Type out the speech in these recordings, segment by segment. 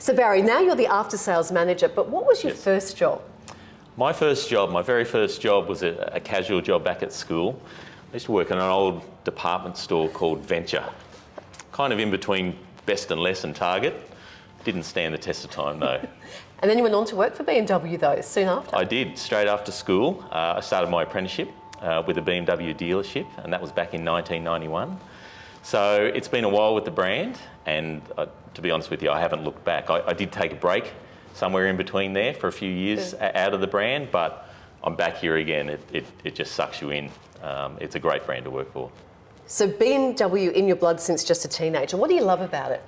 So Barry, now you're the after-sales manager, but what was your first job? My very first job was a casual job back at school. I used to work in an old department store called Venture, kind of in between Best and Less and Target. Didn't stand the test of time though. And then you went on to work for BMW though, soon after? I did, straight after school. I started my apprenticeship with a BMW dealership, and that was back in 1991. So it's been a while with the brand, and to be honest with you, I haven't looked back. I did take a break somewhere in between there for a few years out of the brand, but I'm back here again. It just sucks you in. It's a great brand to work for. So BMW in your blood since just a teenager. What do you love about it?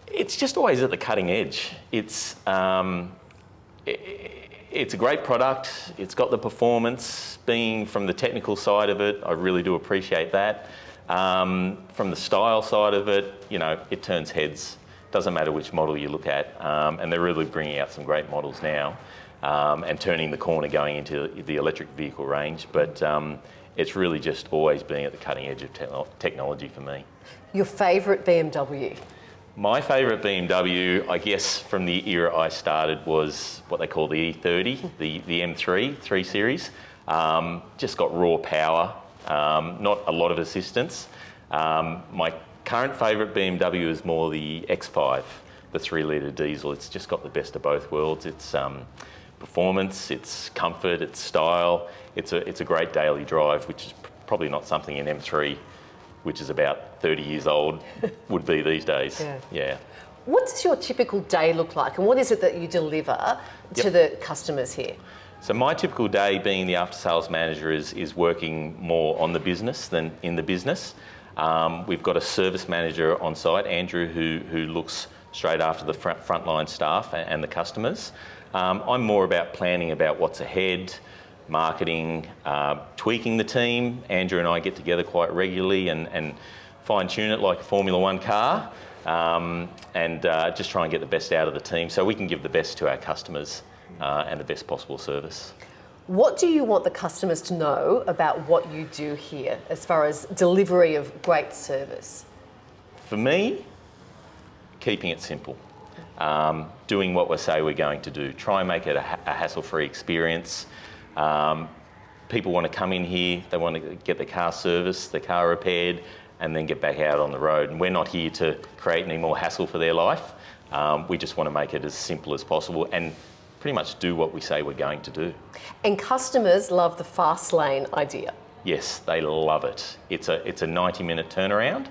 It's just always at the cutting edge. It's a great product. It's got the performance. Being from the technical side of it, I really do appreciate that. From the style side of it, you know, it turns heads. Doesn't matter which model you look at, and they're really bringing out some great models now, and turning the corner going into the electric vehicle range. But it's really just always being at the cutting edge of technology for me. Your favourite BMW? My favourite BMW, I guess, from the era I started was what they call the E30, the M3 3 Series. Just got raw power, not a lot of assistance. My current favourite BMW is more the X5, the 3-litre diesel. It's just got the best of both worlds. It's performance, it's comfort, it's style. It's a great daily drive, which is probably not something an M3, which is about 30 years old, would be these days. Yeah. What does your typical day look like, and what is it that you deliver to the customers here? So my typical day being the after-sales manager is working more on the business than in the business. We've got a service manager on site, Andrew, who looks straight after the frontline staff and the customers. I'm more about planning about what's ahead, marketing, tweaking the team. Andrew and I get together quite regularly and fine-tune it like a Formula One car, and just try and get the best out of the team so we can give the best to our customers and the best possible service. What do you want the customers to know about what you do here as far as delivery of great service? For me, keeping it simple. Doing what we say we're going to do. Try and make it a hassle-free experience. People want to come in here, they want to get the car serviced, the car repaired, and then get back out on the road. And we're not here to create any more hassle for their life. We just want to make it as simple as possible and pretty much do what we say we're going to do. And customers love the fast lane idea. Yes, they love it. It's a 90-minute turnaround.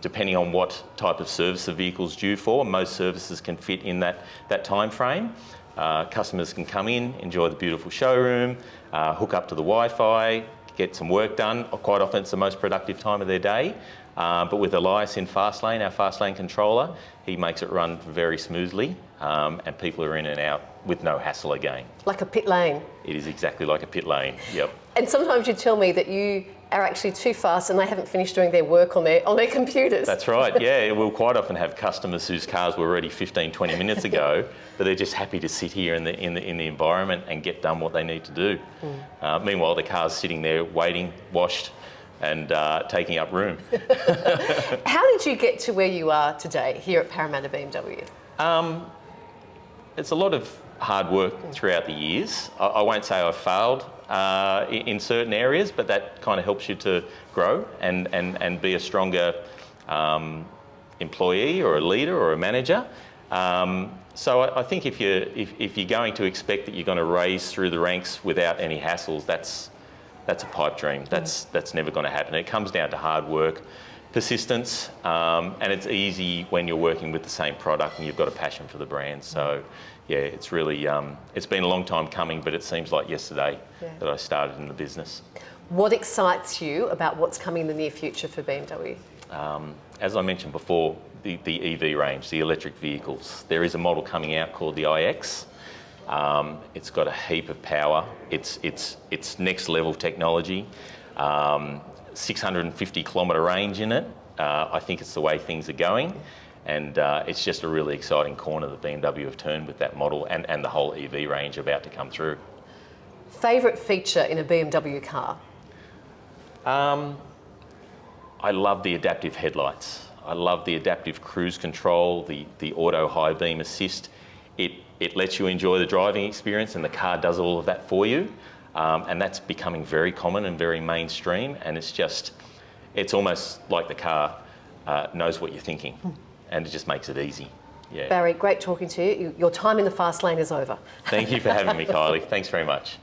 Depending on what type of service the vehicle's due for, most services can fit in that time frame. Customers can come in, enjoy the beautiful showroom, hook up to the Wi-Fi, get some work done. Quite often it's the most productive time of their day. But with Elias in Fastlane, our Fastlane controller, he makes it run very smoothly, and people are in and out with no hassle again. Like a pit lane. It is exactly like a pit lane, yep. And sometimes you tell me that you are actually too fast and they haven't finished doing their work on their computers. That's right, yeah. We'll quite often have customers whose cars were ready 15, 20 minutes ago, but they're just happy to sit here in the environment and get done what they need to do. Meanwhile, the car's sitting there waiting, washed, and taking up room. How did you get to where you are today here at Parramatta BMW? It's a lot of hard work throughout the years. I won't say I've failed in certain areas, but that kind of helps you to grow and be a stronger employee or a leader or a manager. So I think if you're going to expect that you're going to raise through the ranks without any hassles, that's a pipe dream. That's never going to happen. It comes down to hard work, persistence, and it's easy when you're working with the same product and you've got a passion for the brand. So yeah, it's really, it's been a long time coming, but it seems like yesterday that I started in the business. What excites you about what's coming in the near future for BMW? As I mentioned before, the EV range, the electric vehicles. There is a model coming out called the iX. It's got a heap of power. It's next level technology. 650 kilometre range in it. I think it's the way things are going, and it's just a really exciting corner that BMW have turned with that model and the whole EV range about to come through. Favourite feature in a BMW car? I love the adaptive headlights. I love the adaptive cruise control, the auto high beam assist. It lets you enjoy the driving experience, and the car does all of that for you. And that's becoming very common and very mainstream. And it's almost like the car knows what you're thinking, and it just makes it easy. Yeah. Barry, great talking to you. Your time in the fast lane is over. Thank you for having me, Kylie. Thanks very much.